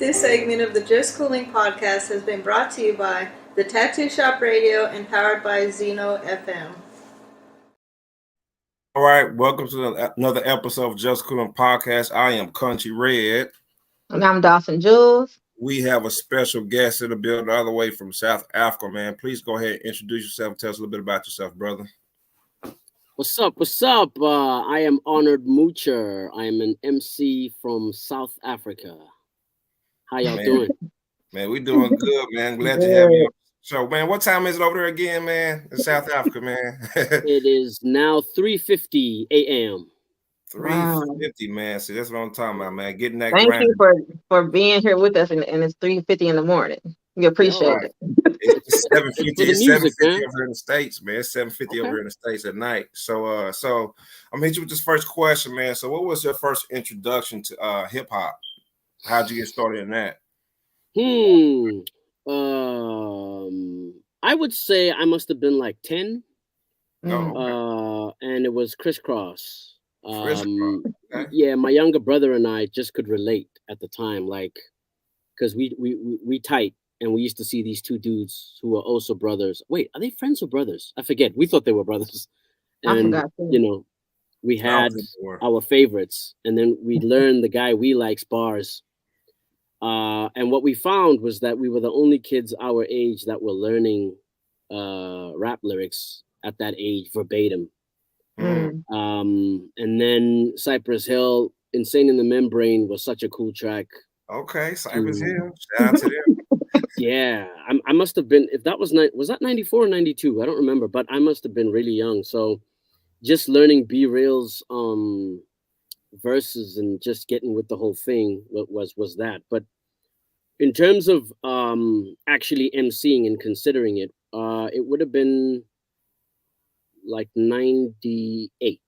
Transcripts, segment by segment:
This segment of the Just Cooling podcast has been brought to you by the Tattoo Shop Radio and powered by Zeno FM. All right, welcome to another episode of Just Cooling podcast. I am Country Red. And I'm Dawson Jules. We have a special guest in the building all the way from South Africa, man. Please go ahead and introduce yourself and tell us a little bit about yourself, brother. What's up? I am Honored MOOCHER. I am an MC from South Africa. How y'all doing? Man, we doing good, man. Glad to have you. So, man, what time is it over there again, man, in South Africa, man? It is now 3:50 a.m. 3:50, man. See, that's what I'm talking about, man. Getting that. Thank you for being here with us, and it's 3:50 in the morning. We appreciate it. It's 7:50. It's 7:50 over here in the States, man. It's 7:50 over here in the States at night. So I'm gonna hit you with this first question, man. So, what was your first introduction to hip hop? How'd you get started in that? I would say I must have been like 10. Okay. And it was Crisscross. Okay. Yeah, my younger brother and I just could relate at the time, like, because we tight, and we used to see these two dudes who were also brothers. Wait, are they friends or brothers? I forget. We thought they were brothers. And, we had our favorites, and then we learned the guy we likes bars. And what we found was that we were the only kids our age that were learning rap lyrics at that age verbatim. And then Cypress Hill, Insane in the Membrane was such a cool track. Okay, Cypress Hill. Shout out to them. Yeah, I must have been, if that was that 94 or 92? I don't remember, but I must have been really young. So just learning B-Real's verses and just getting with the whole thing was that. But in terms of actually emceeing and considering it, it would have been like 98.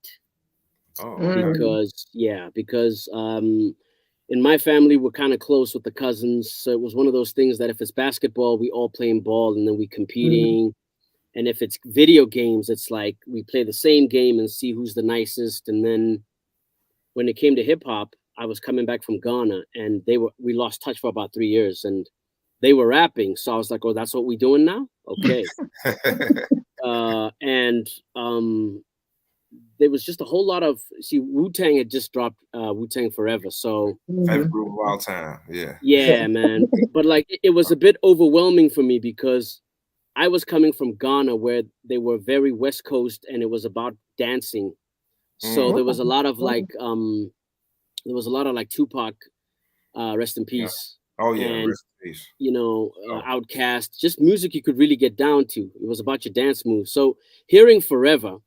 Because in my family we're kind of close with the cousins, so it was one of those things that if it's basketball, we all playing ball and then we competing. And if it's video games, it's like we play the same game and see who's the nicest. And then when it came to hip hop, I was coming back from Ghana, and we lost touch for about 3 years, and they were rapping. So I was like, oh, that's what we're doing now? Okay. There was just a whole lot of, Wu-Tang had just dropped Wu-Tang Forever. So favorite group of all time. Yeah. Yeah, man. But like, it was a bit overwhelming for me because I was coming from Ghana where they were very West Coast, and it was about dancing. So there was a lot of like, Tupac, rest in peace. Yeah. Oh yeah, and, rest in peace. Outkast, just music you could really get down to. It was about your dance moves. So hearing Forever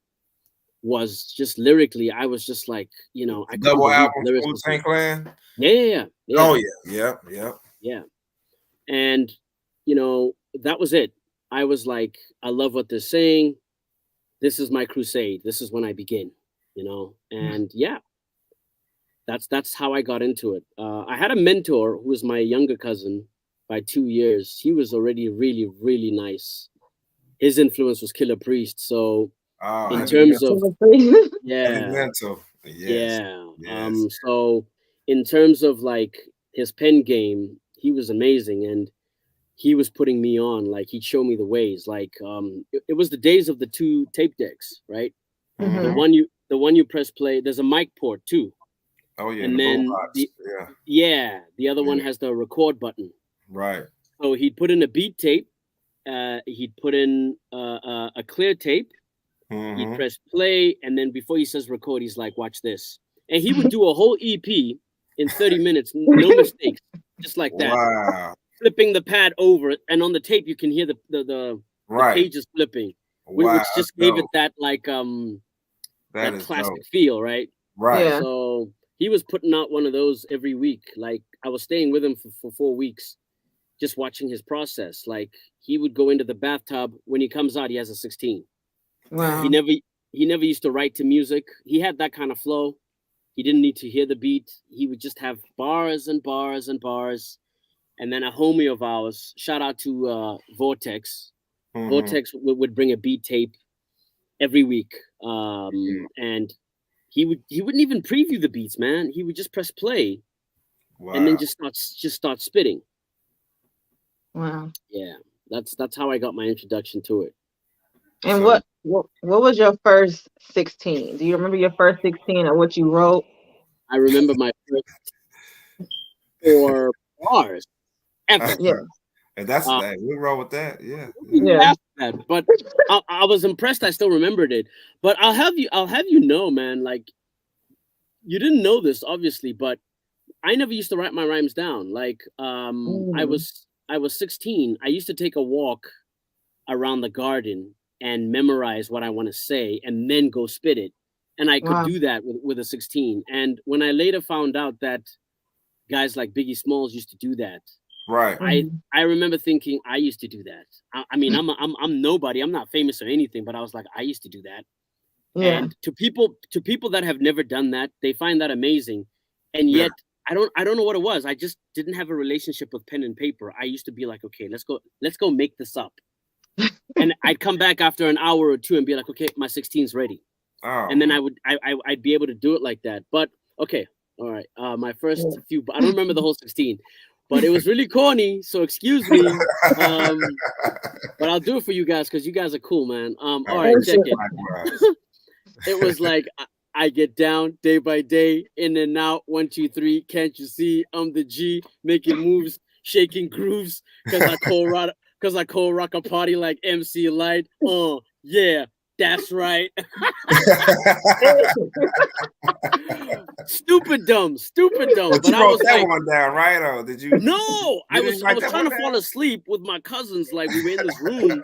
was just lyrically, I was just like, I double album Wu-Tang Clan. Yeah. Oh yeah. Yeah. And that was it. I was like, I love what they're saying. This is my crusade. This is when I begin. And yeah, that's how I got into it. I had a mentor who was my younger cousin by 2 years. He was already really, really nice. His influence was Killer Priest. So in terms of so in terms of like his pen game, he was amazing, and he was putting me on. Like, he'd show me the ways. Like it was the days of the 2 tape decks, right? The one you press play, there's a mic port too. Oh yeah. And then the other one has the record button. Right. So he'd put in a beat tape, he'd put in a clear tape, he'd press play, and then before he says record, he's like, watch this. And he would do a whole EP in 30 minutes, no mistakes, just like that. Wow. Flipping the pad over, and on the tape you can hear the pages flipping, which just gave it that like that classic dope feel, right? Right. Yeah. So he was putting out one of those every week. Like, I was staying with him for 4 weeks, just watching his process. Like, he would go into the bathtub. When he comes out, he has a 16. Wow. He never used to write to music. He had that kind of flow. He didn't need to hear the beat. He would just have bars and bars and bars. And then a homie of ours, shout out to Vortex. Vortex would bring a beat tape every week. And he wouldn't even preview the beats, man. He would just press play and then just start spitting. Wow. Yeah, that's how I got my introduction to it. And So- what was your first 16? Do you remember your first 16 or what you wrote? I remember my first 4 bars ever. Yeah. And that's we roll with that. Yeah. Yeah. That, but I was impressed. I still remembered it. But I'll have you know, man, like, you didn't know this obviously, but I never used to write my rhymes down. Like, I was 16. I used to take a walk around the garden and memorize what I want to say and then go spit it. And I could do that with a 16. And when I later found out that guys like Biggie Smalls used to do that, right. I remember thinking I used to do that. I mean, I'm nobody. I'm not famous or anything, but I was like, I used to do that. Yeah. And to people that have never done that, they find that amazing. And yet I don't know what it was. I just didn't have a relationship with pen and paper. I used to be like, okay, let's go make this up. And I'd come back after an hour or two and be like, okay, my 16's ready. Oh, and then I'd be able to do it like that. But okay, all right. My first few, I don't remember the whole 16, but it was really corny. So excuse me. But I'll do it for you guys because you guys are cool, man. All right, check it. It was like, I get down day by day, in and out, 1, 2, 3. Can't you see I'm the G, making moves, shaking grooves, because I cold rock a party like MC Light. Oh yeah, that's right. Stupid dumb. But you wrote that one down, right? Or did you? No, I was trying to fall asleep with my cousins. Like, we were in this room,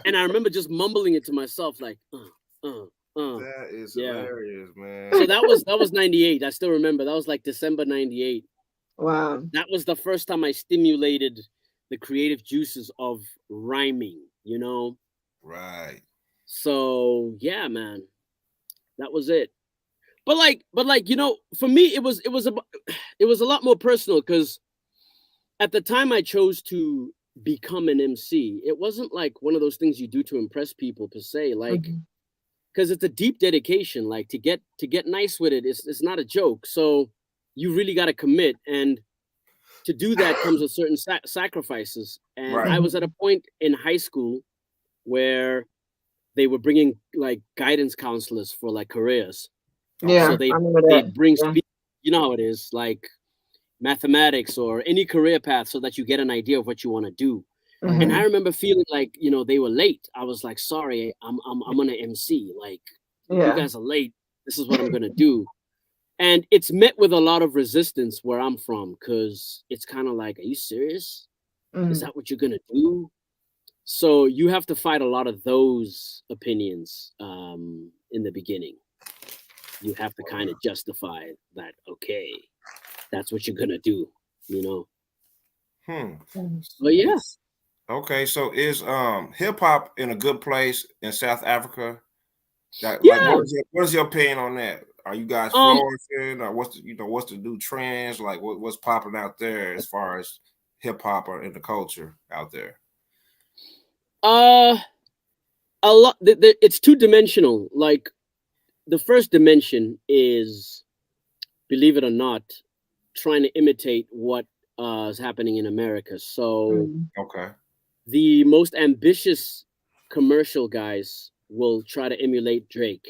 and I remember just mumbling it to myself, like, That is hilarious, man. So that was 98. I still remember. That was like December 98. Wow. That was the first time I stimulated the creative juices of rhyming, you know? Right. So yeah, man. That was it. But like, you know, for me it was a lot more personal, because at the time I chose to become an MC, it wasn't like one of those things you do to impress people per se, like, because it's a deep dedication. Like, to get nice with it, it's not a joke. So you really got to commit, and to do that comes with certain sacrifices. And I was at a point in high school where they were bringing like guidance counselors for like careers. Yeah, so they bring you know how it is, like mathematics or any career path, so that you get an idea of what you want to do. And I remember feeling like, you know, they were late. I was like, sorry, I'm gonna MC. Like, you guys are late. This is what I'm gonna do. And it's met with a lot of resistance where I'm from, because it's kind of like, are you serious? Is that what you're gonna do? So you have to fight a lot of those opinions in the beginning. You have to kind of justify that, okay, that's what you're gonna do, you know? But yeah. Okay, so is hip hop in a good place in South Africa? Like, what is your opinion on that? Are you guys flourishing, or what's the new trends? Like, what's popping out there as far as hip hop or in the culture out there? A lot. It's two-dimensional. Like, the first dimension is, believe it or not, trying to imitate what is happening in America. So the most ambitious commercial guys will try to emulate Drake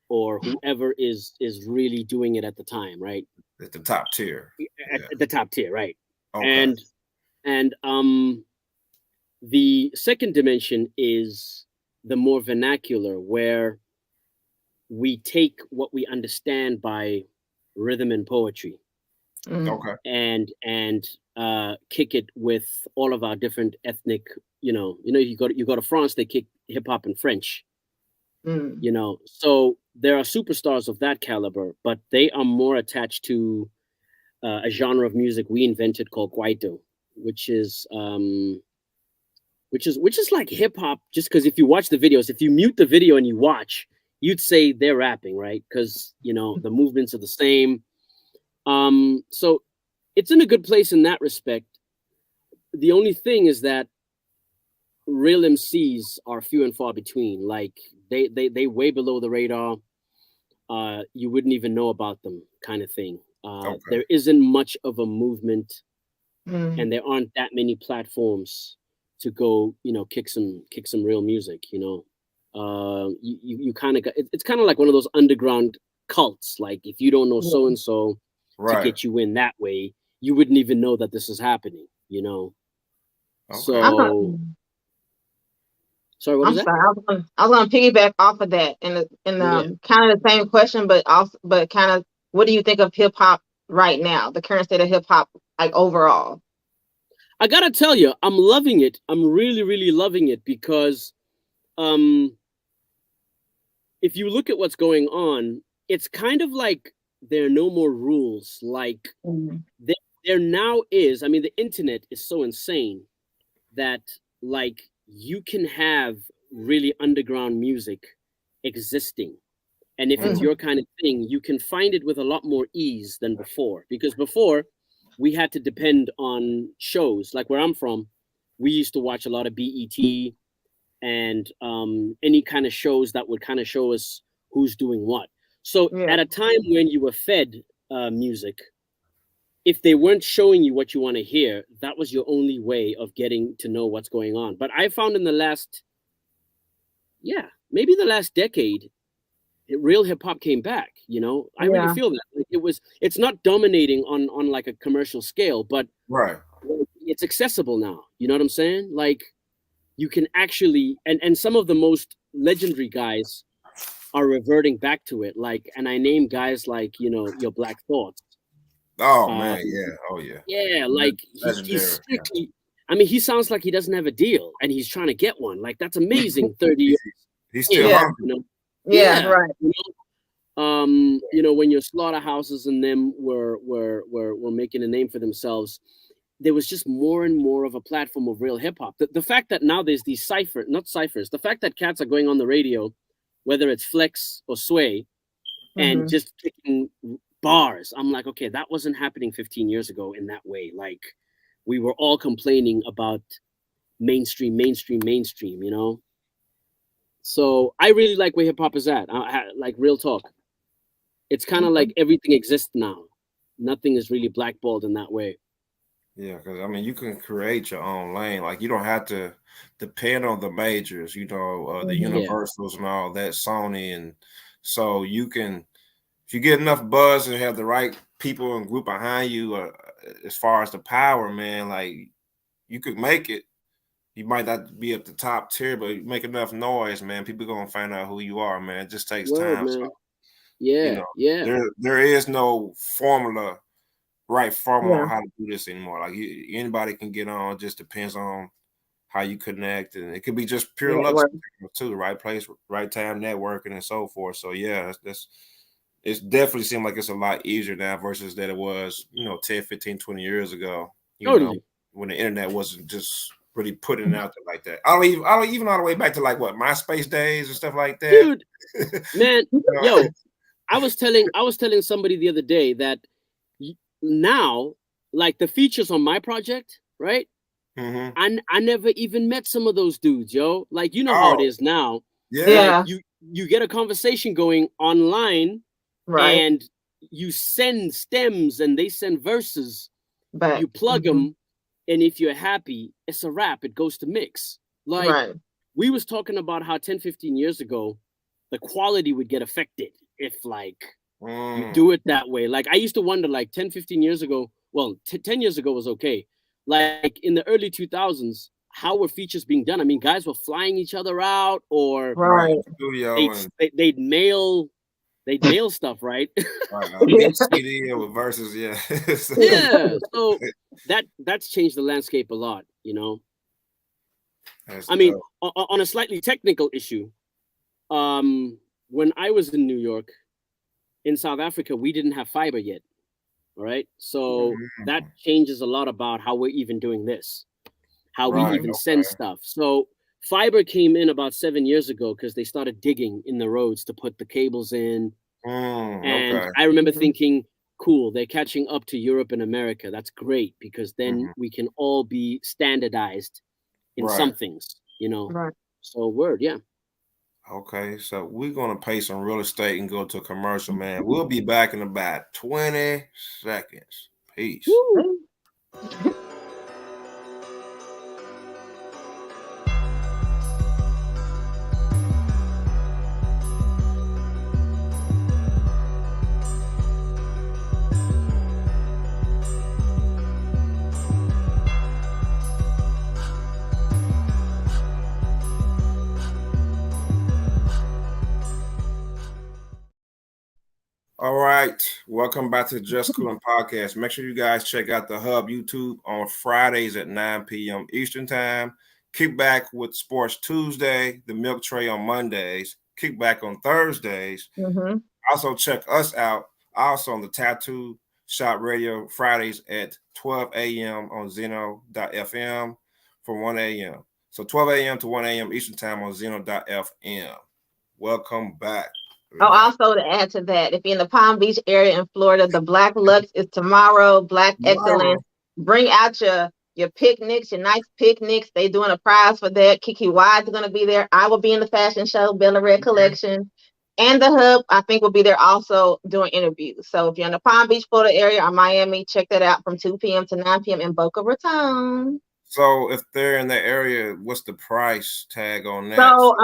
or whoever is really doing it at the time, right? At the top tier. At the top tier, right? Okay. And the second dimension is the more vernacular, where we take what we understand by rhythm and poetry, and kick it with all of our different ethnic, you go to France, they kick hip hop in French, you know. So there are superstars of that caliber, but they are more attached to a genre of music we invented called Kwaito, which is like hip hop. Just because if you watch the videos, if you mute the video and you watch, you'd say they're rapping, right? Because, you know, the movements are the same. So it's in a good place in that respect. The only thing is that real MCs are few and far between. Like, they way below the radar. You wouldn't even know about them, kind of thing. There isn't much of a movement, Mm. and there aren't that many platforms to go, kick some real music. You kind of got it's kind of like one of those underground cults. Like if you don't know so and so to get you in that way, you wouldn't even know that this is happening. So. Sorry, what was that? I was gonna piggyback off of that, and kind of the same question, but kind of, what do you think of hip hop right now? The current state of hip hop, like overall. I gotta tell you, I'm loving it. I'm really, really loving it because, if you look at what's going on, it's kind of like there are no more rules. Like there now is. I mean, the internet is so insane that like you can have really underground music existing, and if it's your kind of thing, you can find it with a lot more ease than before. Because before, we had to depend on shows. Like where I'm from, we used to watch a lot of BET and any kind of shows that would kind of show us who's doing what. So at a time when you were fed music, if they weren't showing you what you want to hear, that was your only way of getting to know what's going on. But I found in the last, maybe the last decade, real hip hop came back. I really feel that it's not dominating on like a commercial scale, but it's accessible now. You know what I'm saying? Like you can actually, and some of the most legendary guys are reverting back to it. Like, and I name guys like your Black Thoughts. Oh man, yeah, like he's strictly. I mean, he sounds like he doesn't have a deal, and he's trying to get one. Like that's amazing. 30 years. He's still hungry. Right. When your slaughterhouses and them were making a name for themselves, there was just more and more of a platform of real hip hop. The fact that now there's these not ciphers. The fact that cats are going on the radio, whether it's Flex or Sway, and just kicking bars. I'm like, okay, that wasn't happening 15 years ago in that way. Like we were all complaining about mainstream. So I really like where hip hop is at. Like real talk. It's kind of like everything exists now. Nothing is really blackballed in that way. Yeah, because I mean, you can create your own lane. Like you don't have to depend on the majors, the Universals and all that, Sony, and so you can. If you get enough buzz and have the right people and group behind you, as far as the power, man, like you could make it. You might not be at the top tier, but you make enough noise, man. People gonna find out who you are, man. It just takes time. Man. So, there is no formula on how to do this anymore. Like anybody can get on. It just depends on how you connect, and it could be just pure luck too. Right place, right time, networking, and so forth. So it's definitely seemed like it's a lot easier now versus that it was, 10, 15, 20 years ago. When the internet wasn't just really putting it out there like that. I don't even all the way back to like what MySpace days and stuff like that. Dude, man, yo, I was telling somebody the other day that now, like the features on my project, right? I never even met some of those dudes, yo. Like how it is now. Yeah. Like, you get a conversation going online. Right. And you send stems and they send verses. But you plug them, and if you're happy, it's a wrap. It goes to mix. Like we was talking about how 10, 15 years ago, the quality would get affected if like you do it that way. Like I used to wonder, like 10, 15 years ago, well, 10 years ago was okay. Like in the early 2000s, how were features being done? I mean, guys were flying each other out, or they'd mail stuff, right? CD with verses, yeah. So that's changed the landscape a lot, I mean, on a slightly technical issue, when I was in New York, in South Africa, we didn't have fiber yet. All right. So that changes a lot about how we're even doing this, how we even send stuff. So fiber came in about 7 years ago because they started digging in the roads to put the cables in. And I remember thinking, cool, they're catching up to Europe and America. That's great, because then we can all be standardized in some things, So word, yeah. Okay, so we're gonna pay some real estate and go to a commercial, man. We'll be back in about 20 seconds. Peace. Woo. All right, welcome back to the Just Coolin' Podcast. Make sure you guys check out the Hub YouTube on Fridays at 9 p.m. Eastern Time. Kickback with Sports Tuesday, the MilkTray on Mondays, Kickback on Thursdays. Mm-hmm. Also check us out also on the Tattoo Shop Radio Fridays at 12 a.m. on Zeno.fm from 1 a.m. So 12 a.m. to 1 a.m. Eastern Time on Zeno.fm. Welcome back. Oh, also to add to that, if you're in the Palm Beach area in Florida, the Black Lux is tomorrow. Black Excellence. Bring out your picnics, your nice picnics. They doing a prize for that. Kiki Wise is going to be there. I will be in the fashion show, Bella Red Collection. And the Hub, I think, will be there also doing interviews. So if you're in the Palm Beach, Florida area or Miami, check that out from 2 p.m. to 9 p.m. in Boca Raton. So if they're in that area, what's the price tag on that? So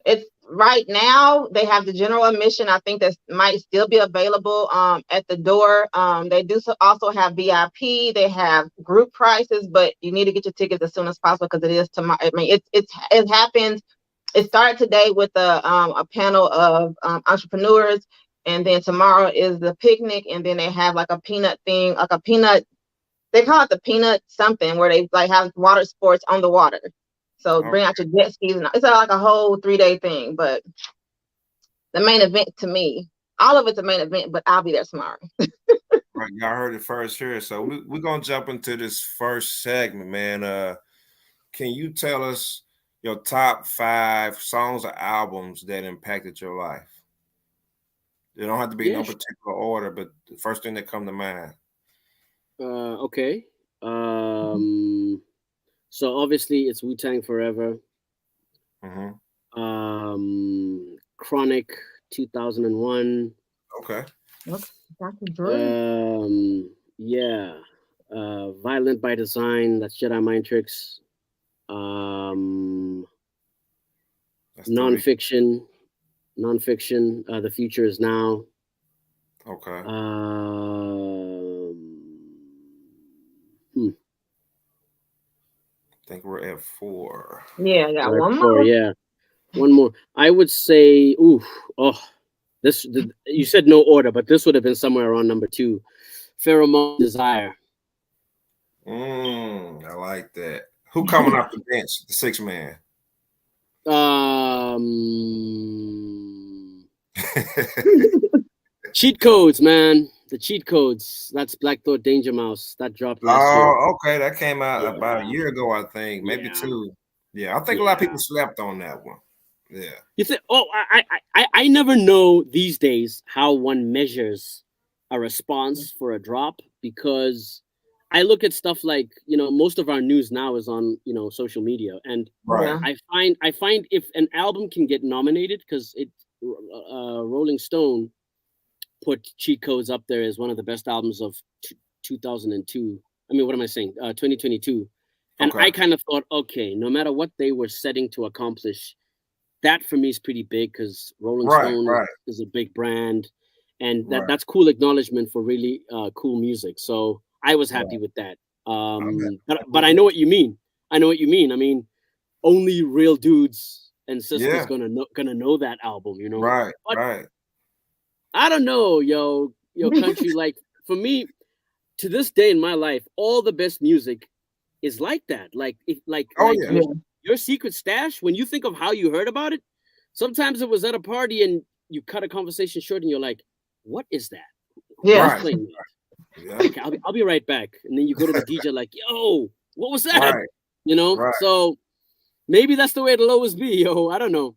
it's right now they have the general admission. I think that might still be available at the door. They do also have VIP. They have group prices, but you need to get your tickets as soon as possible because it is tomorrow. I mean, it happens. It started today with a panel of entrepreneurs, and then tomorrow is the picnic, and then they have like a peanut thing, like a peanut. They call it the peanut something, where they like have water sports on the water. So bring out your jet skis, and it's like a whole 3-day thing. But the main event to me, all of it's a main event, but I'll be there tomorrow. Right, y'all heard it first here. So we're gonna jump into this first segment, man. Can you tell us your top 5 songs or albums that impacted your life? They don't have to be in no particular order, but the first thing that come to mind. Okay. So obviously it's Wu-Tang Forever. Mm-hmm. Chronic 2001. Okay. Dr. Dre. Yeah. Violent by Design. That's Jedi Mind Tricks. Nonfiction. The Future Is Now. Okay. I think we're at 4. Yeah, I got one more. Yeah, one more. I would say, this. You said no order, but this would have been somewhere around number 2. Pheromone Desire. I like that. Who coming off the bench? The 6 man. Cheat Codes, man. The Cheat Codes. That's Black Thought Danger Mouse. That dropped last year. Oh, okay. That came out about a year ago, I think. Maybe 2. Yeah, I think a lot of people slept on that one. Yeah. You think? Oh, I never know these days how one measures a response for a drop, because I look at stuff like, most of our news now is on, social media, and I find if an album can get nominated, because Rolling Stone put Cheat Codes up there as one of the best albums of 2002. I mean, what am I saying? 2022. And I kind of thought, okay, no matter what they were setting to accomplish, that for me is pretty big, because Rolling Stone is a big brand, and that's cool acknowledgement for really cool music. So I was happy with that. But I know what you mean. I mean, only real dudes and sisters gonna know that album, Right. I don't know, yo, country. Like, for me, to this day in my life, all the best music is like that. Your secret stash, when you think of how you heard about it, sometimes it was at a party and you cut a conversation short and you're like, what is that? Yeah. Playing that? Yeah. Okay, I'll be right back. And then you go to the DJ like, yo, what was that? So maybe that's the way it'll always be, yo. I don't know.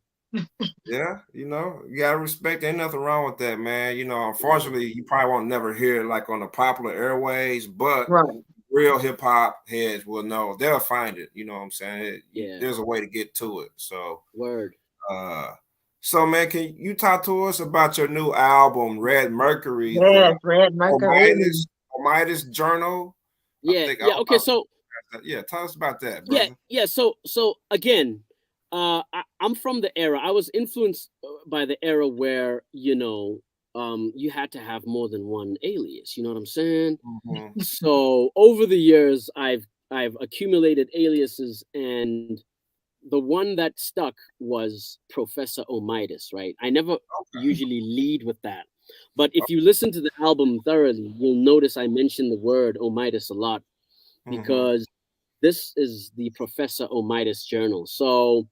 Yeah, you gotta respect. Ain't nothing wrong with that, man. Unfortunately, you probably won't never hear it like on the popular airways, but real hip hop heads will know. They'll find it. You know what I'm saying? There's a way to get to it. So word. So man, can you talk to us about your new album, Red Mercury? Yes, Red Mercury. Ohmidas Journal. Yeah. Okay. So yeah, tell us about that, brother. Yeah. So again, I'm from the era. I was influenced by the era where you had to have more than one alias. You know what I'm saying? Mm-hmm. So over the years, I've accumulated aliases, and the one that stuck was Professor Ohmidas, right? I never usually lead with that. But if you listen to the album thoroughly, you'll notice I mention the word Ohmidas a lot, because this is the Professor Ohmidas Journal. So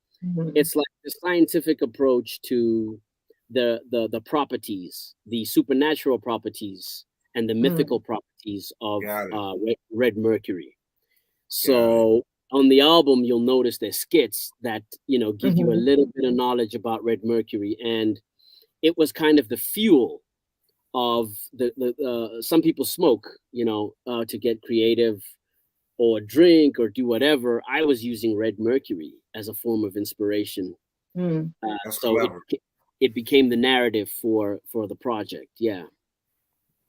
it's like the scientific approach to the properties, the supernatural properties, and the mythical properties of Red Mercury. So on the album, you'll notice there's skits that give you a little bit of knowledge about Red Mercury, and it was kind of the fuel of the some people smoke, to get creative or drink or do whatever. I was using Red Mercury as a form of inspiration. So it became the narrative for the project. Yeah.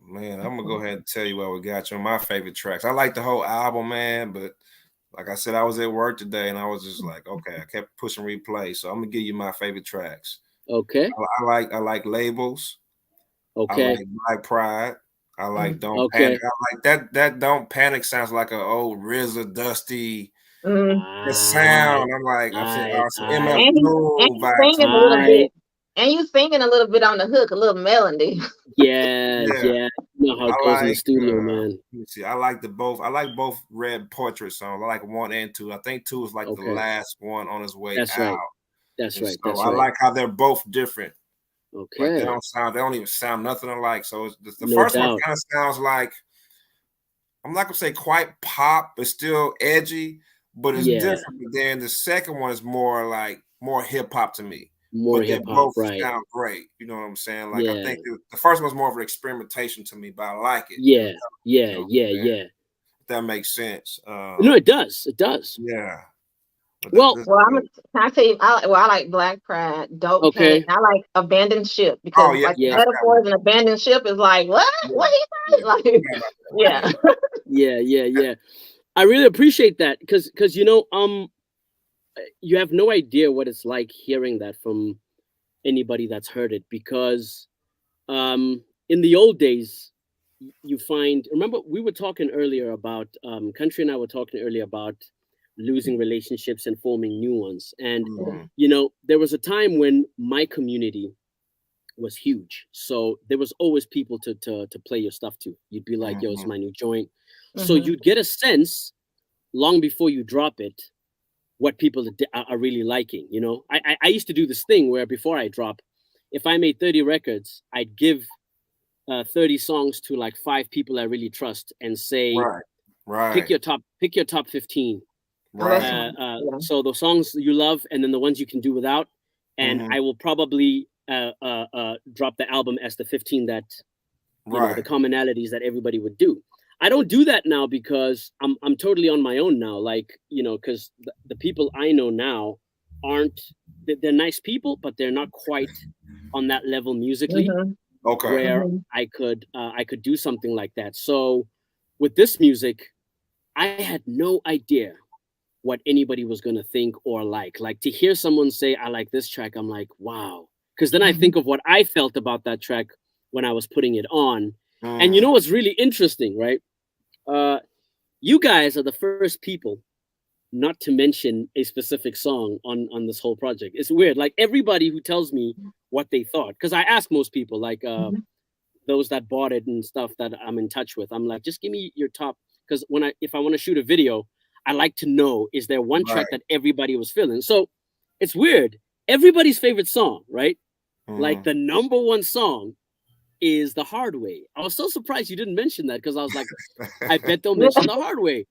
Man, I'm gonna go ahead and tell you what we got you on my favorite tracks. I like the whole album, man, but like I said, I was at work today and I was just like, okay, I kept pushing replay. So I'm gonna give you my favorite tracks. Okay. I like Labels. Okay. I like Black Pride. I like Don't Panic. I like that Don't Panic sounds like an old RZA Dusty sound. I'm like, I'm saying singing a little bit. And you singing a little bit on the hook, a little melody. Yeah. You know how it goes in the studio, man. Let me see. I like both Red Portrait songs. I like 1 and 2. I think 2 is like the last one on his way out. Right. That's right. So I like how they're both different. Okay. Like they don't even sound nothing alike. So the first one kind of sounds like, I'm not gonna say quite pop, but still edgy, but it's different. But then the second one is more hip hop to me. More hip hop, right? Sound great. You know what I'm saying? Like I think the first one's more of an experimentation to me, but I like it. Yeah. If that makes sense. No, it does. It does. Yeah. Well, can I tell you? I like Black Pride, Dope Panic. I like Abandoned Ship, because metaphors and abandoned ship is like what? What he say? Like, yeah. I really appreciate that because you have no idea what it's like hearing that from anybody that's heard it, because in the old days you find, remember we were talking earlier about Country and I were talking earlier about losing relationships and forming new ones, and there was a time when my community was huge, so there was always people to play your stuff to. You'd be like, yo, it's my new joint. So you'd get a sense long before you drop it what people are really liking. I used to do this thing where before I drop, if I made 30 records, I'd give 30 songs to like 5 people I really trust and say, pick your top 15. So the songs you love, and then the ones you can do without, and I will probably drop the album as the 15 that the commonalities that everybody would do. I don't do that now because I'm totally on my own now, because the people I know now they're nice people, but they're not quite on that level musically where I could do something like that. So with this music, I had no idea what anybody was going to think or like to hear someone say, I like this track. I'm like, wow. Because then I think of what I felt about that track when I was putting it on. And you know what's really interesting, right? You guys are the first people not to mention a specific song on this whole project. It's weird. Like everybody who tells me what they thought, because I ask most people, like those that bought it and stuff that I'm in touch with, I'm like, just give me your top. Because if I want to shoot a video, I like to know, is there one track that everybody was feeling? So it's weird. Everybody's favorite song, right? Like the number one song is The Hard Way. I was so surprised you didn't mention that, because I was like, I bet they'll mention The Hard Way.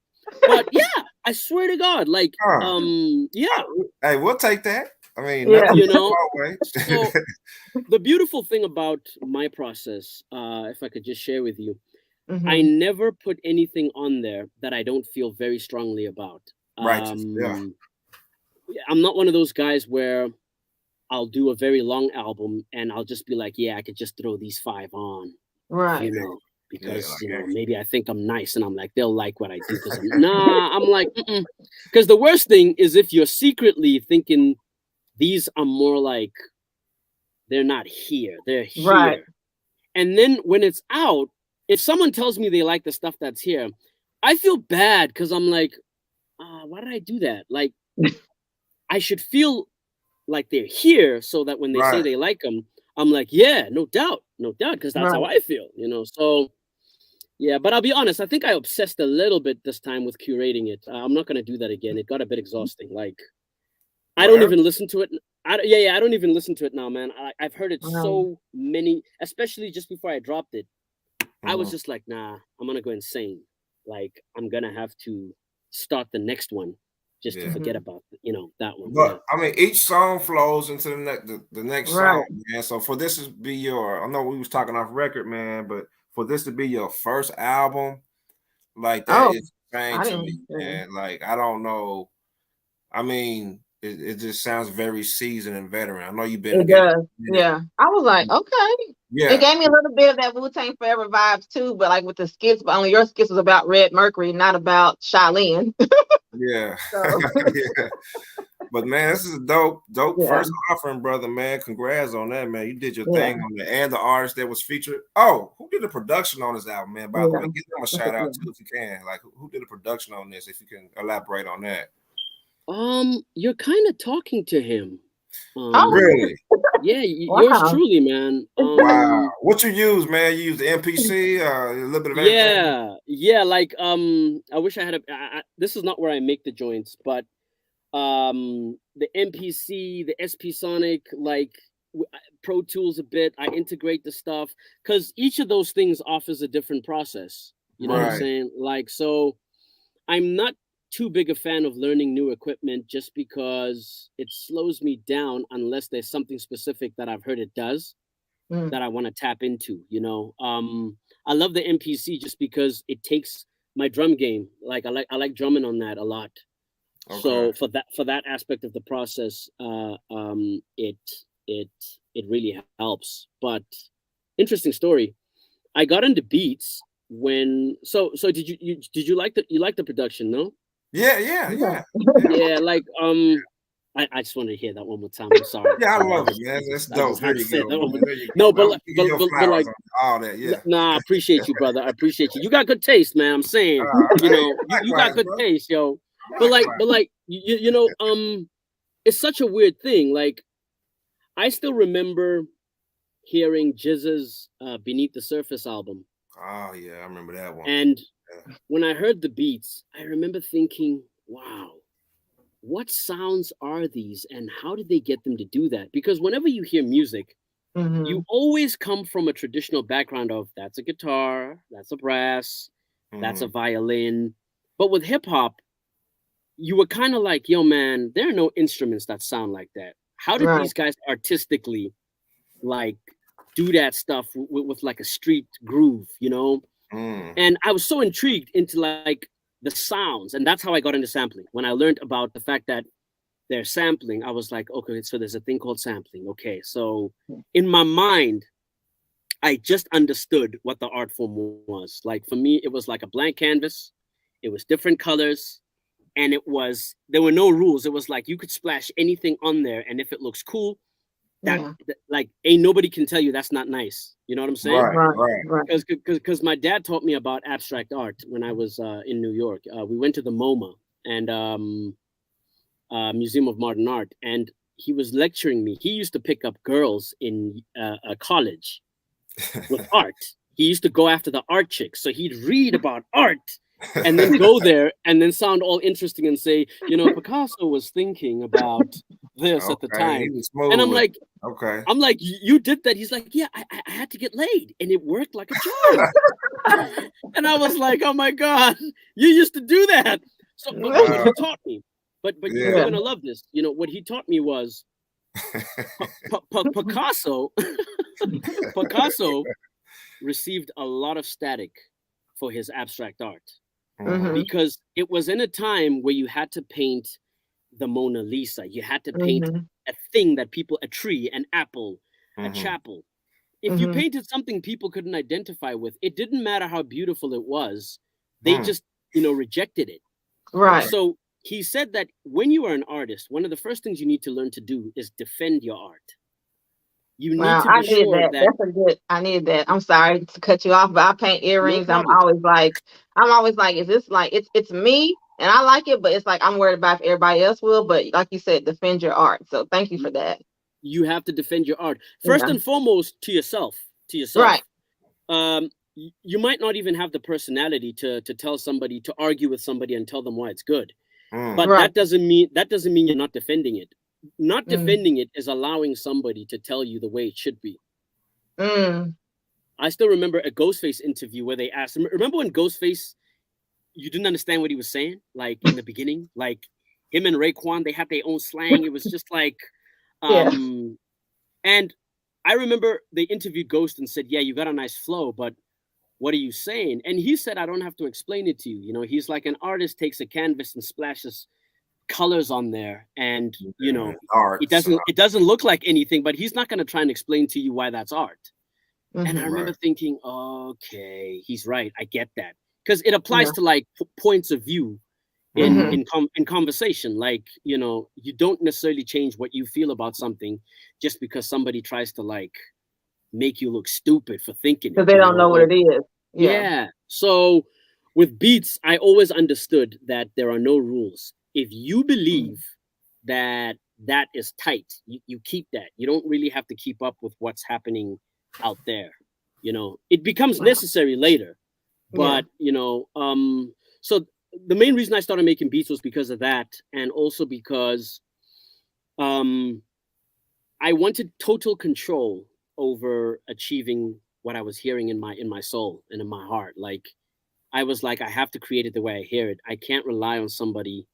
But yeah, I swear to God, like, Hey, we'll take that. I mean, so the beautiful thing about my process, if I could just share with you, I never put anything on there that I don't feel very strongly about. I'm not one of those guys where I'll do a very long album and I'll just be like, yeah, I could just throw these 5 on, Right. you know, because like you know, maybe I think I'm nice and I'm like, they'll like what I do because I'm like, because the worst thing is if you're secretly thinking these are more like they're not here, they're here. Right. And then when it's out, if someone tells me they like the stuff that's here, I feel bad because I'm like, why did I do that? Like, I should feel like they're here so that when they say they like them, I'm like, yeah, no doubt, because that's how I feel, you know. So, yeah, but I'll be honest, I think I obsessed a little bit this time with curating it. I'm not going to do that again. It got a bit exhausting. Like, I don't even listen to it. I don't even listen to it now, man. I've heard it so many, especially just before I dropped it. I was just like, nah, I'm going to go insane. Like, I'm going to have to start the next one just to forget about, you know, that one. But I mean, each song flows into the next song, man. So for this to be your, I know we was talking off record, man, but for this to be your first album, like that is insane to me, man. Like, I don't know. I mean, it just sounds very seasoned and veteran. I know you've been. It does. Yeah. I was like, okay. Yeah. It gave me a little bit of that Wu-Tang Forever vibes too, but like with the skits, but only your skits was about Red Mercury, not about Shaolin. Yeah. Yeah. But man, this is a dope first offering, brother, man. Congrats on that, man. You did your thing on it. And the artist that was featured. Oh, who did the production on this album, man? By the way, give them a shout out too if you can. Like, who did the production on this, if you can elaborate on that? You're kind of talking to him. Really? Yeah, yours truly, man. Wow. What you use, man? You use the MPC, a little bit of everything? Yeah. Like, I wish I had this is not where I make the joints, but the MPC, the SP Sonic, like Pro Tools a bit. I integrate the stuff because each of those things offers a different process. You know what I'm saying? Like, so I'm not too big a fan of learning new equipment just because it slows me down unless there's something specific that I've heard it does that I want to tap into, you know. I love the MPC just because it takes my drum game. Like I like drumming on that a lot. Okay. So for that aspect of the process, it really helps. But interesting story. I got into beats when so did you like the production, no? Yeah. Like I just wanted to hear that one more time. I'm sorry. Yeah, I love it, man. That's dope. There you go. No, but like all that, yeah. Nah, I appreciate you, brother. I appreciate you. You got good taste, man. I'm saying, you know, you got good taste, yo. But like you know, it's such a weird thing. Like, I still remember hearing Jizz's Beneath the Surface album. Oh yeah, I remember that one. And when I heard the beats, I remember thinking, wow, what sounds are these and how did they get them to do that? Because whenever you hear music, you always come from a traditional background of that's a guitar, that's a brass, that's a violin. But with hip hop, you were kind of like, yo, man, there are no instruments that sound like that. How did these guys artistically like do that stuff with like a street groove, you know? And I was so intrigued into like the sounds, and that's how I got into sampling. When I learned about the fact that they're sampling, I was like, okay, so there's a thing called sampling. Okay, so in my mind, I just understood what the art form was. Like for me, it was like a blank canvas. It was different colors, and there were no rules. It was like you could splash anything on there, and if it looks cool, that like ain't nobody can tell you that's not nice. You know what I'm saying? Right. Because my dad taught me about abstract art when I was in New York. We went to the MoMA and Museum of Modern Art, and he was lecturing me. He used to pick up girls in a college with art. He used to go after the art chicks. So he'd read about art and then go there and then sound all interesting and say, you know, Picasso was thinking about this at the time. And I'm like, you did that? He's like, yeah, I had to get laid and it worked like a charm. And I was like, oh my God, you used to do that. So what he taught me, but you're gonna love this. You know, what he taught me was Picasso received a lot of static for his abstract art. Because it was in a time where you had to paint the Mona Lisa, you had to paint a thing that people, a tree, an apple, a chapel. If you painted something people couldn't identify with, it didn't matter how beautiful it was. They just, rejected it. Right. So he said that when you are an artist, one of the first things you need to learn to do is defend your art. You need to be sure that. That's a good. I need that. I'm sorry to cut you off, but I paint earrings. No I'm always like, is this like it's me and I like it, but it's like I'm worried about if everybody else will. But like you said, defend your art. So thank you for that. You have to defend your art first and foremost to yourself. Right. You might not even have the personality to tell somebody, to argue with somebody and tell them why it's good. But that doesn't mean you're not defending it. Not defending it is allowing somebody to tell you the way it should be. I still remember a Ghostface interview where they asked him, remember when Ghostface, you didn't understand what he was saying? Like in the beginning, like him and Raekwon, they had their own slang. It was just like, and I remember they interviewed Ghost and said, yeah, you got a nice flow, but what are you saying? And he said, I don't have to explain it to you. He's like an artist takes a canvas and splashes colors on there, and art, it doesn't look like anything, but he's not going to try and explain to you why that's art. And I remember thinking, okay, he's right. I get that, because it applies to like points of view in conversation. Like, you don't necessarily change what you feel about something just because somebody tries to like make you look stupid for thinking it. Because they don't know what it is. Yeah. So with beats, I always understood that there are no rules. If you believe that is tight, you keep that. You don't really have to keep up with what's happening out there. It becomes necessary later. But, so the main reason I started making beats was because of that. And also because I wanted total control over achieving what I was hearing in my soul and in my heart. Like, I was like, I have to create it the way I hear it. I can't rely on somebody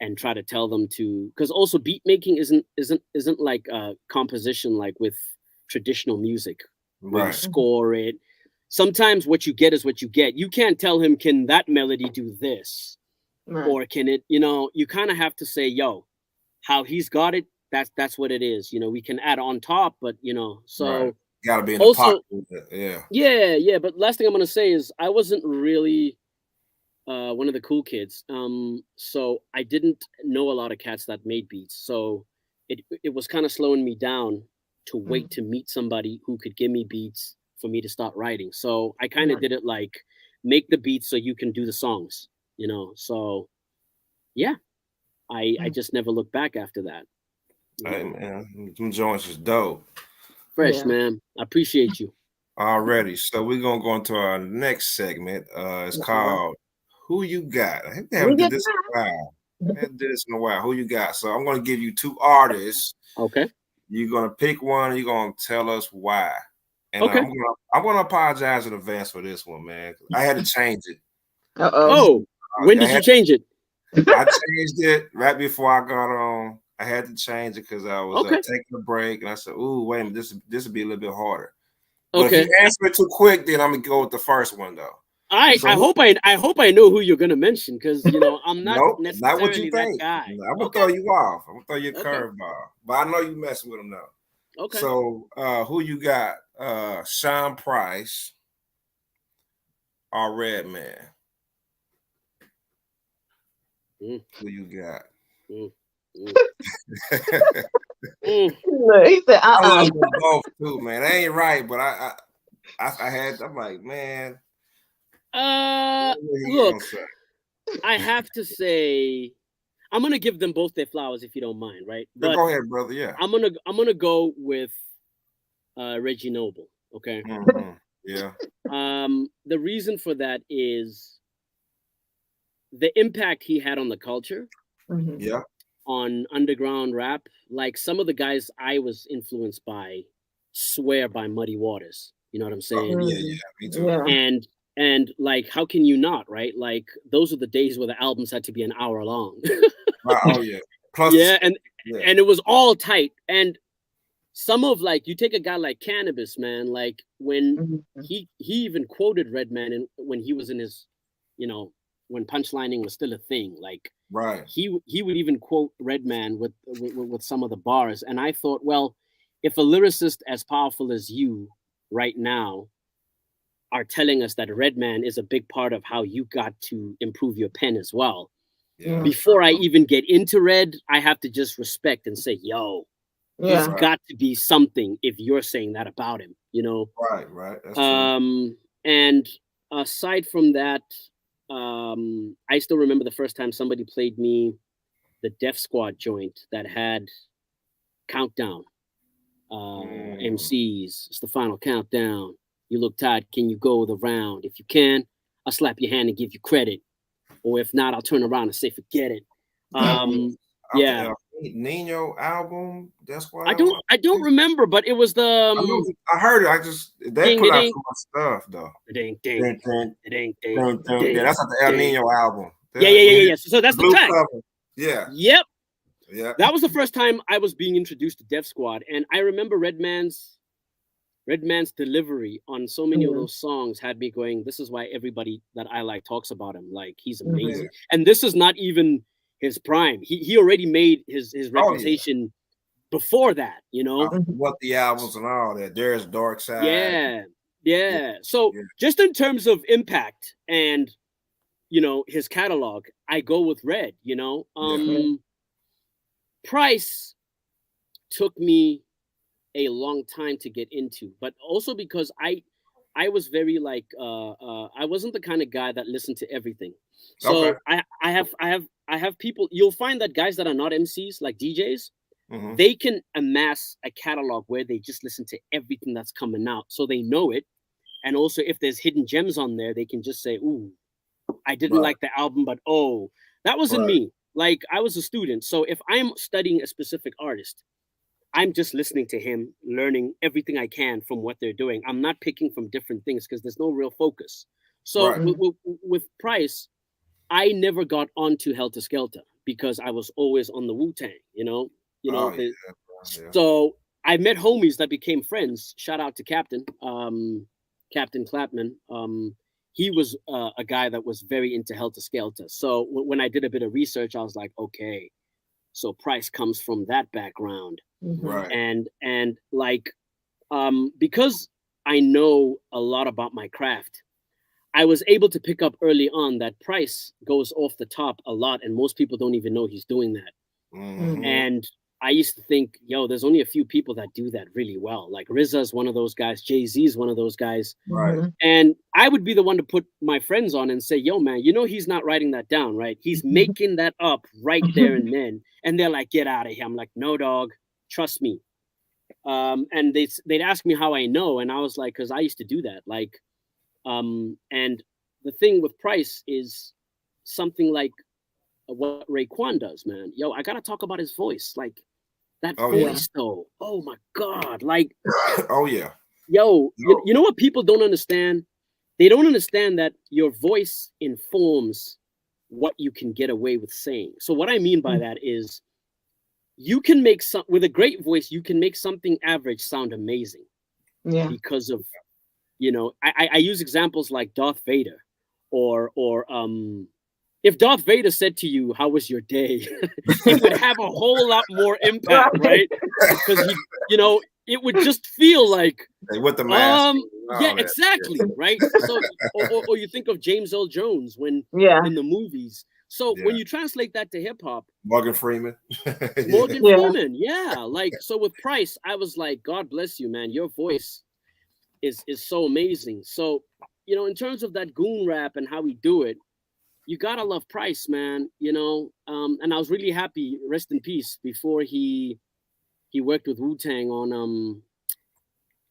and try to tell them to, because also beat making isn't like composition like with traditional music. Where you score it. Sometimes what you get is what you get. You can't tell him, can that melody do this? Or can it, you kind of have to say, yo, how he's got it, that's what it is. We can add on top, but so gotta be in the pocket. Yeah. But last thing I'm gonna say is I wasn't really one of the cool kids. So I didn't know a lot of cats that made beats. So it was kind of slowing me down to wait to meet somebody who could give me beats for me to start writing. So I kind of did it like, make the beats so you can do the songs, So yeah, I just never looked back after that. Hey man, some joints is dope. Fresh, man. I appreciate you. Already. So we're gonna go into our next segment. It's called Who You Got? I think they haven't did this in a while. Who you got? So I'm gonna give you two artists. Okay. You're gonna pick one, and you're gonna tell us why. And okay. I'm gonna apologize in advance for this one, man. I had to change it. When did you change it? I changed it right before I got on. I had to change it because I was taking a break, and I said, "Ooh, wait a minute, this will be a little bit harder." But if you answer it too quick, then I'm gonna go with the first one, though. All right, so I hope I know who you're gonna mention, because I'm not necessarily not what you think. That guy. I'm gonna throw you off. I'm gonna throw you a curveball, but I know you messing with him now. Okay. So who you got? Sean Price or Redman? Who you got? He said, I love both too, man. That ain't right, but I'm like, man. Look, I have to say, I'm gonna give them both their flowers if you don't mind, right? But go ahead, brother. Yeah, I'm gonna go with Reggie Noble. Okay. Yeah. The reason for that is the impact he had on the culture. Yeah. On underground rap, like some of the guys I was influenced by swear by Muddy Waters. You know what I'm saying? Yeah, me too. Yeah. And like, how can you not, right? Like, those are the days where the albums had to be an hour long. Oh yeah. Plus, and it was all tight. And some of, like, you take a guy like Canibus, man, like when he even quoted Redman when he was in his, when punchlining was still a thing. Like, Right. He would even quote Redman with some of the bars, and I thought, well, if a lyricist as powerful as you right now are telling us that Redman is a big part of how you got to improve your pen as well. Yeah. Before I even get into Red, I have to just respect and say, yo, he's got to be something if you're saying that about him, you know? Right. That's true. And aside from that, I still remember the first time somebody played me the Def Squad joint that had Countdown. MCs, it's the final countdown. You look tired, can you go the round? If you can, I'll slap your hand and give you credit. Or if not, I'll turn around and say, forget it. Yeah. Nino album, that's why I don't remember, but it was the I heard it. They put out some stuff though. Ding. Yeah, that's not the El Nino album. Yeah. So that's the tag. Yeah. Yep. Yeah. That was the first time I was being introduced to Def Squad, and I remember Redman's delivery on so many of those songs had me going, this is why everybody that I like talks about him. Like, he's amazing. And this is not even his prime. He already made his reputation before that, you know? What the albums and all that. There's Dark Side. Yeah. So just in terms of impact and, you know, his catalog, I go with Red, you know? Price took me a long time to get into, but also because I was very like I wasn't the kind of guy that listened to everything. So I have people. You'll find that guys that are not MCs, like DJs, they can amass a catalog where they just listen to everything that's coming out, so they know it. And also, if there's hidden gems on there, they can just say, "Ooh, I didn't like the album, but oh, that wasn't me." Like, I was a student, so if I'm studying a specific artist, I'm just listening to him, learning everything I can from what they're doing. I'm not picking from different things because there's no real focus. So with Price, I never got onto Helter Skelter because I was always on the Wu-Tang, you know. So I met homies that became friends. Shout out to Captain Clapman. He was a guy that was very into Helter Skelter. So when I did a bit of research, I was like, okay, so Price comes from that background. Right. And like, because I know a lot about my craft, I was able to pick up early on that Price goes off the top a lot, and most people don't even know he's doing that. And I used to think, yo, there's only a few people that do that really well. Like RZA's one of those guys, Jay-Z's one of those guys. Right. And I would be the one to put my friends on and say, yo, man, you know he's not writing that down, right? He's making that up right there and then. And they're like, get out of here. I'm like, no, dog, trust me. And they'd ask me how I know, and I was like, because I used to do that. Like, and the thing with Price is something like what Raekwon does, man. Yo, I gotta talk about his voice. Like, that voice, though. Oh my God. Like, yo, you know what people don't understand? They don't understand that your voice informs what you can get away with saying. So what I mean by that is, you can make with a great voice, you can make something average sound amazing. Yeah. Because of, you know, I use examples like Darth Vader, or if Darth Vader said to you, "How was your day?" it would have a whole lot more impact, right? Because he, you know, it would just feel like with the mask. Exactly, right? So, or you think of James Earl Jones in the movies. So when you translate that to hip hop, Morgan Freeman, Freeman, like, so with Price, I was like, God bless you, man. Your voice is so amazing. So, you know, in terms of that goon rap and how we do it, you gotta love Price, man. You know, and I was really happy. Rest in peace. Before he worked with Wu-Tang on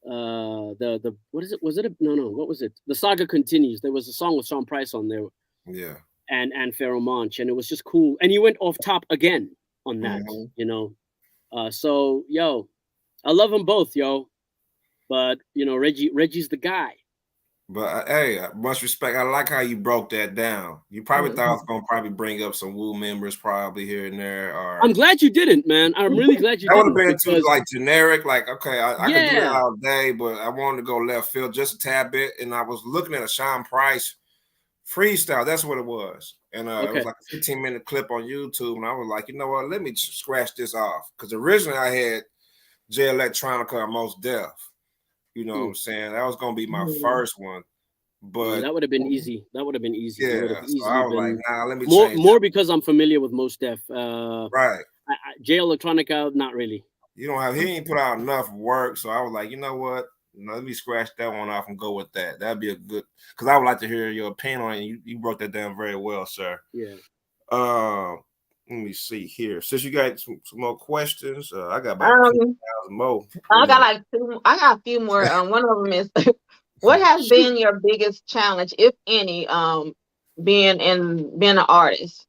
the what is it? Was it what was it? The Saga Continues. There was a song with Sean Price on there. Yeah. And Pharoah Monch, and it was just cool. And he went off top again on that, you know. So yo, I love them both, yo. But you know, Reggie's the guy. But hey, much respect. I like how you broke that down. You probably thought I was gonna probably bring up some Wu members probably here and there. Or I'm glad you didn't, man. I'm really glad you didn't. That would have been too like generic. Like, okay, I can do that all day, but I wanted to go left field just a tad bit. And I was looking at a Sean Price Freestyle, that's what it was. And it was Okay. like a 15-minute clip on YouTube. And I was like, you know what? Let me scratch this off. Because originally I had J Electronica and Most Def. You know what I'm saying? That was going to be my first one. But that would have been easy. That would have been easy. yeah, It would have so easily I was been like, nah, let me more change because I'm familiar with Most Def. right. J Electronica, not really. He ain't put out enough work. So I was like, you know what? Let me scratch that one off and go with that. That'd be a good, because I would like to hear your opinion on it. You broke that down very well, sir. Yeah. Let me see here. Since you got some more questions, I got about 2,000 more. I got like two. I got a few more. One of them is, what has been your biggest challenge, if any, being an artist?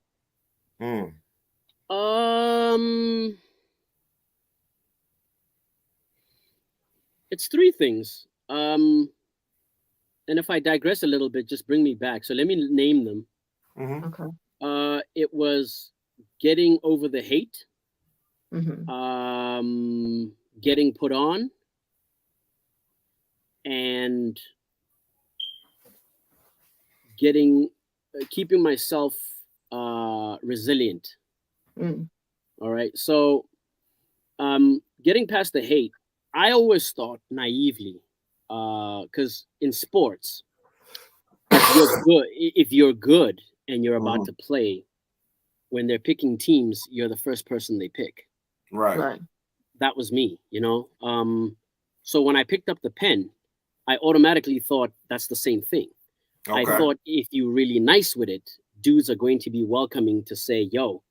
It's three things. And if I digress a little bit, just bring me back. So let me name them. Okay. It was getting over the hate, getting put on, and keeping myself resilient. All right. So getting past the hate, I always thought naively, because in sports, if you're good and you're about to play, when they're picking teams, you're the first person they pick. Right. That was me, you know. So when I picked up the pen, I automatically thought that's the same thing. Okay. I thought if you're really nice with it, dudes are going to be welcoming to say, yo,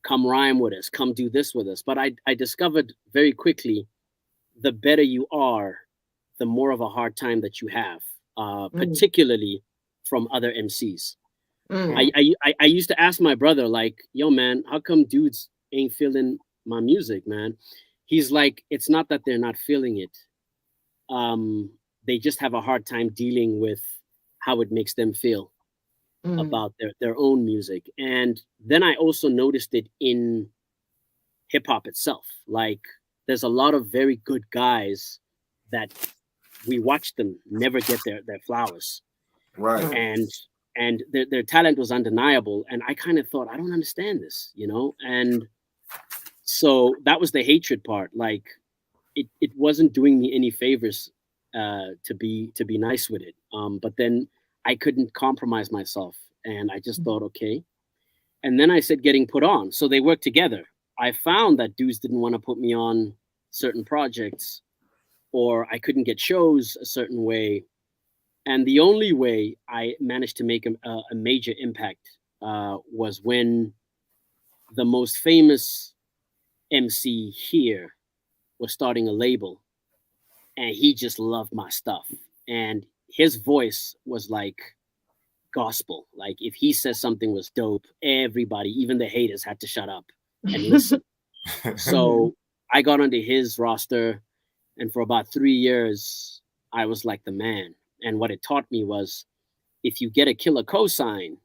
come rhyme with us, come do this with us. But I discovered very quickly, the better you are, the more of a hard time that you have, particularly from other MCs. I used to ask my brother, like, yo, man, how come dudes ain't feeling my music, man? He's like, it's not that they're not feeling it. They just have a hard time dealing with how it makes them feel about their own music. And then I also noticed it in hip hop itself. Like, there's a lot of very good guys that we watch them never get their flowers. Right. And their talent was undeniable. And I kind of thought, I don't understand this, you know? And so that was the hatred part. Like, it wasn't doing me any favors to be nice with it. But then I couldn't compromise myself. And I just thought, okay. And then I said getting put on. So they worked together. I found that dudes didn't want to put me on certain projects, or I couldn't get shows a certain way. And the only way I managed to make a major impact was when the most famous MC here was starting a label, and he just loved my stuff. And his voice was like gospel. Like, if he says something was dope, everybody, even the haters, had to shut up and listen. So I got onto his roster, and for about 3 years, I was like the man. And what it taught me was, if you get a killer cosign,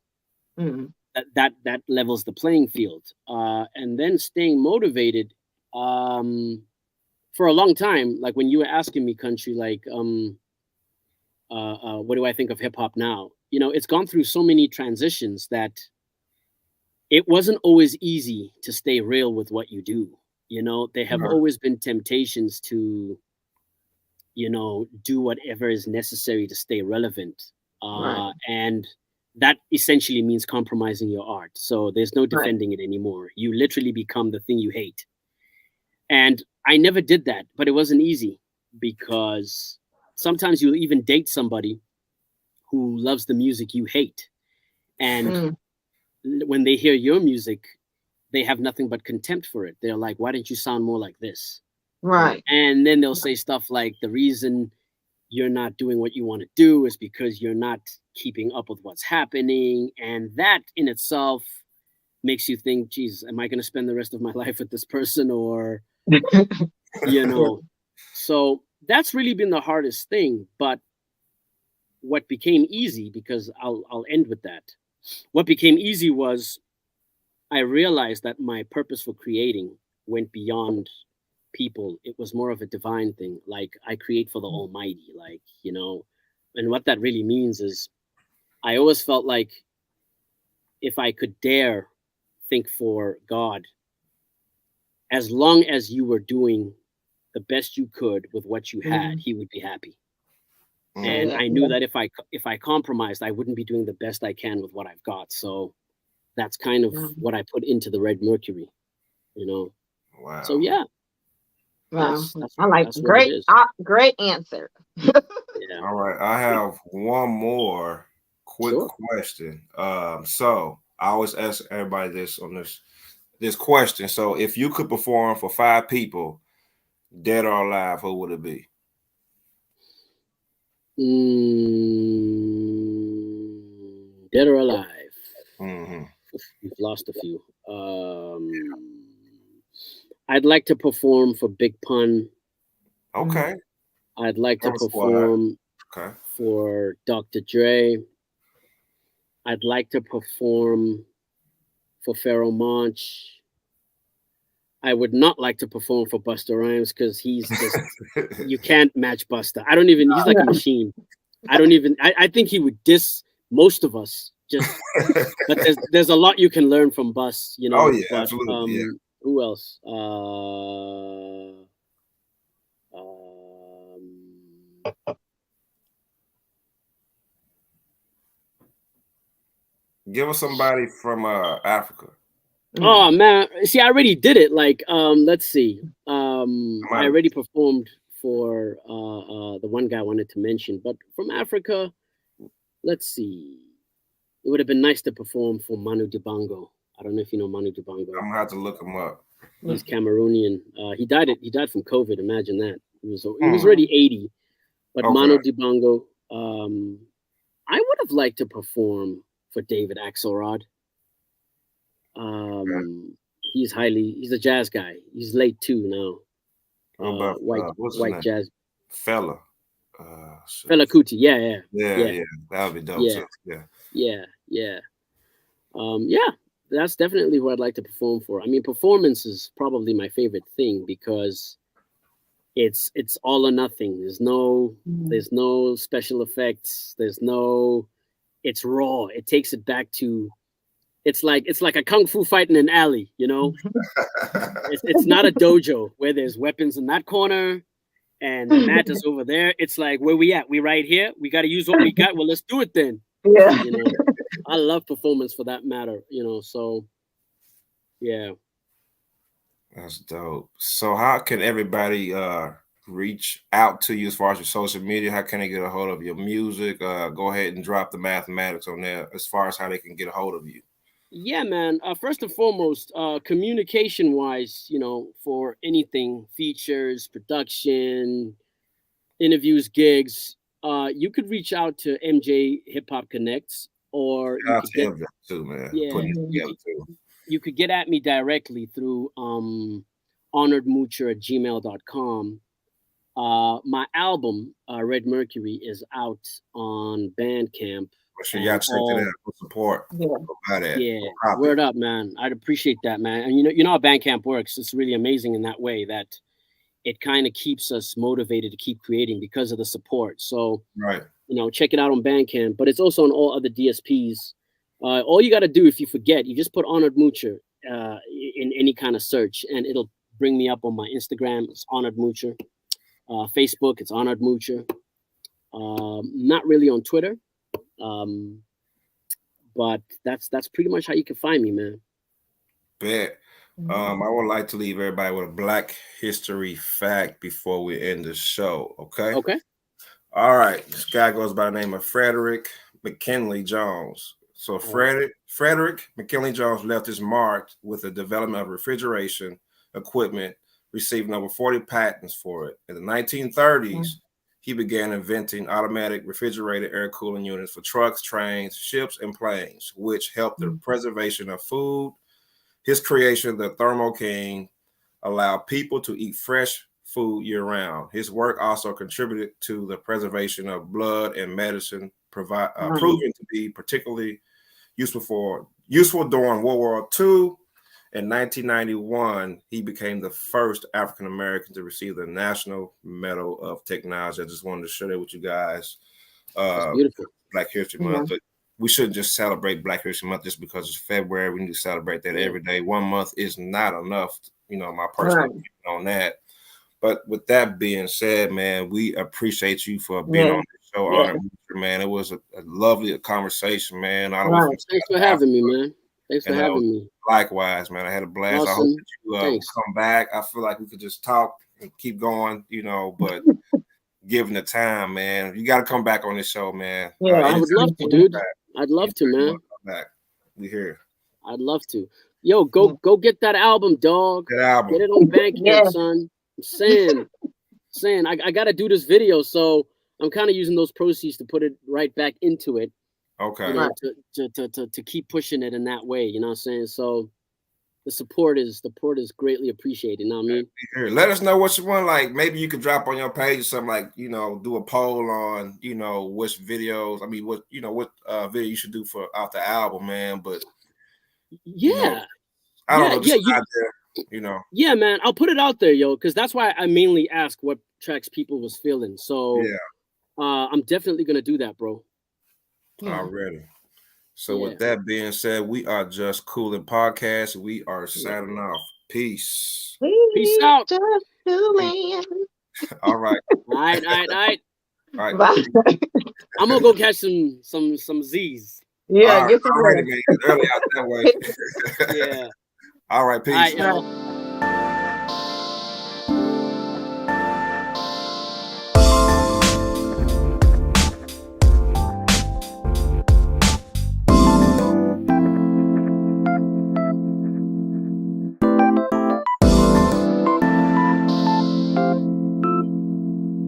that levels the playing field. And then staying motivated for a long time. Like, when you were asking me, Country, like, what do I think of hip hop now? You know, it's gone through so many transitions that it wasn't always easy to stay real with what you do. You know, there have always been temptations to, you know, do whatever is necessary to stay relevant. And that essentially means compromising your art. So there's no defending it anymore. You literally become the thing you hate. And I never did that, but it wasn't easy, because sometimes you'll even date somebody who loves the music you hate. And when they hear your music, they have nothing but contempt for it. They're like, why didn't you sound more like this? Right. And then they'll say stuff like, the reason you're not doing what you want to do is because you're not keeping up with what's happening. And that in itself makes you think, geez, am I going to spend the rest of my life with this person? Or, you know, so that's really been the hardest thing. But what became easy, because I'll end with that. What became easy was, I realized that my purpose for creating went beyond people. It was more of a divine thing. Like, I create for the Almighty, like, you know. And what that really means is, I always felt like if I could dare think for God, as long as you were doing the best you could with what you had, he would be happy. And I knew that if I compromised, I wouldn't be doing the best I can with what I've got. So that's kind of what I put into the Red Mercury, you know. Wow. So yeah. Wow. I like great answer. Yeah. All right. I have one more quick question. So I always ask everybody this question. So if you could perform for 5 people, dead or alive, who would it be? Dead or alive? Mm-hmm. We've lost a few. I'd like to perform for Big Pun. Okay. I'd like to perform for Dr. Dre. I'd like to perform for Pharoah Monch. I would not like to perform for Busta Rhymes because he's just you can't match Busta. He's like a machine. I think he would diss most of us. But there's a lot you can learn from Bus, you know. Oh yeah, absolutely. Who else? Give us somebody from Africa. Oh man, see, I already did it. Like, let's see. I already performed for the one guy I wanted to mention, but from Africa, let's see. It would have been nice to perform for Manu Dibango. I don't know if you know Manu Dibango. I'm gonna have to look him up. He's Cameroonian. He died from COVID. Imagine that. He was already 80. But Manu Dibango, I would have liked to perform for David Axelrod. He's a jazz guy. He's late too now. White jazz Fella. Fela Kuti, yeah. That would be dope too. Yeah. That's definitely who I'd like to perform for. I mean, performance is probably my favorite thing because it's all or nothing. There's no special effects. It's raw. It takes it back to it's like a kung fu fight in an alley, you know. It's not a dojo where there's weapons in that corner and the mat is over there. It's like, where we at? We right here. We got to use what we got. Well, let's do it then. Yeah. You know, I love performance for that matter. You know, so yeah. That's dope. So, how can everybody reach out to you as far as your social media? How can they get a hold of your music? Go ahead and drop the mathematics on there as far as how they can get a hold of you. Yeah, man. First and foremost, communication-wise, you know, for anything, features, production, interviews, gigs, you could reach out to MJ Hip Hop Connects, or you could get too, man. Yeah, you could get at me directly through honoredmoocher@gmail.com. My album, Red Mercury, is out on Bandcamp. So y'all check it out for support. Yeah, word up, man. I'd appreciate that, man. And you know how Bandcamp works. It's really amazing in that way that it kind of keeps us motivated to keep creating because of the support. So, you know, check it out on Bandcamp, but it's also on all other DSPs. All you got to do, if you forget, you just put Honored Moocher in any kind of search, and it'll bring me up on my Instagram. It's Honored Moocher. Facebook, it's Honored Moocher. Not really on Twitter. But that's pretty much how you can find me, man. Bet. I would like to leave everybody with a Black History fact before we end the show. Okay. All right. This guy goes by the name of Frederick McKinley Jones. So Frederick McKinley Jones left his mark with the development of refrigeration equipment, receiving over 40 patents for it. In the 1930s, he began inventing automatic refrigerated air cooling units for trucks, trains, ships, and planes, which helped the preservation of food. His creation, the Thermo King, allowed people to eat fresh food year-round. His work also contributed to the preservation of blood and medicine, proving to be particularly useful during World War II. In 1991, he became the first African American to receive the National Medal of Technology. I just wanted to share that with you guys. That's beautiful. Black History Month. we shouldn't just celebrate Black History Month just because it's February. We need to celebrate that every day. 1 month is not enough. You know, my personal opinion on that. But with that being said, man, we appreciate you for being on the show, Honored Moocher, man. It was a lovely conversation, man. Thanks for having me, man. Thanks for having me. Likewise, man. I had a blast. Awesome. I hope that you will come back. I feel like we could just talk and keep going, you know, but given the time, man, you got to come back on this show, man. Yeah, I would love to, dude. I'd love to, man. Come back. We here. I'd love to. Yo, go get that album, dog. That album. Get it on Bandcamp, son. I'm saying I got to do this video, so I'm kind of using those proceeds to put it right back into it. Okay. You know, to keep pushing it in that way, you know what I'm saying? So the support is greatly appreciated. You know what I mean? Here, let us know what you want. Like maybe you could drop on your page or something, like, you know, do a poll on, you know, which videos. I mean, what video you should do for out the album, man. But yeah, I don't know. You know. Yeah, man, I'll put it out there, yo, because that's why I mainly ask what tracks people was feeling. So I'm definitely gonna do that, bro. Already. So with that being said, we are Just Coolin' Podcast. We are signing off. Peace. Peace out. Just coolin'. All right. All right. Bye. I'm gonna go catch some Z's. Yeah, get some already, man. Early out that way. Yeah. All right, peace. All right,